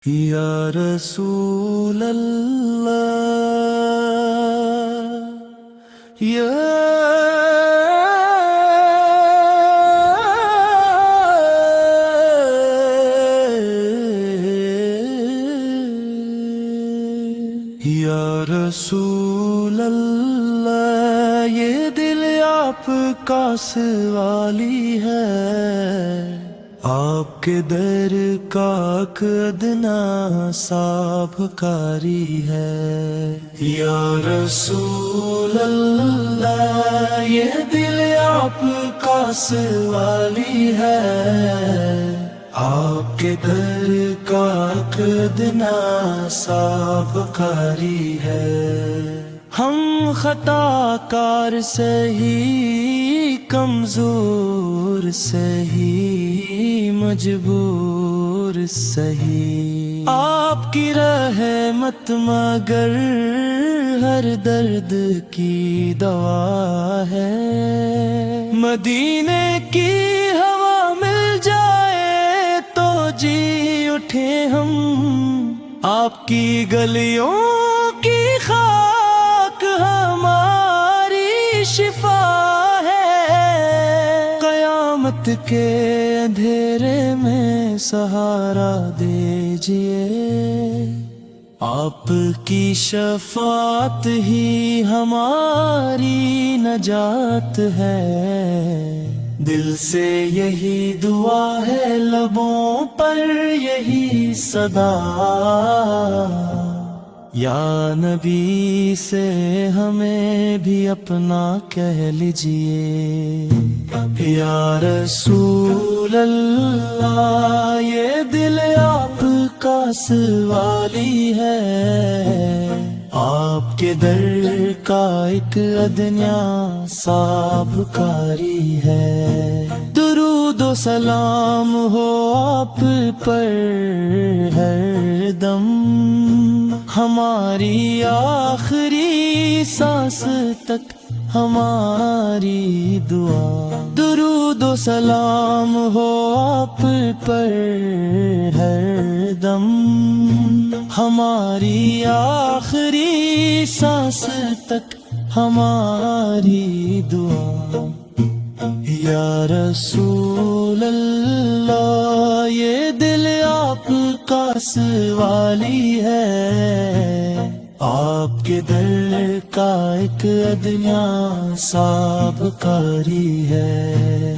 یا رسول اللہ یا رسول اللہ، یہ دل آپ کا سوالی ہے، آپ کے در کا ادنا سا بھکاری ہے۔ یا رسول اللہ، یہ دل آپ کا سوالی ہے، آپ کے در کا ادنا سا بھکاری ہے۔ ہم خطا کار سہی، کمزور سہی، مجبور سہی، آپ کی رحمت مگر ہر درد کی دوا ہے۔ مدینے کی ہوا مل جائے تو جی اٹھے ہم، آپ کی گلیوں کی خاک ہماری شفا ہے۔ قیامت کے اندھیرے میں سہارا دیجئے، آپ کی شفاعت ہی ہماری نجات ہے۔ دل سے یہی دعا ہے، لبوں پر یہی صدا، یا نبی سے ہمیں بھی اپنا کہہ لیجئے۔ یا رسول اللہ، یہ دل آپ کا سوالی ہے، آپ کے در کا ایک ادنا سا بھکاری ہے۔ درود و سلام ہو آپ پر ہر دم، ہماری آخری سانس تک ہماری دعا۔ درود و سلام ہو آپ پر ہر دم، ہماری آخری سانس تک ہماری دعا۔ یا رسول اللہ، یہ دل آپ کا سوالی ہے، آپ کے در کا ایک ادنا سا بھکاری ہے۔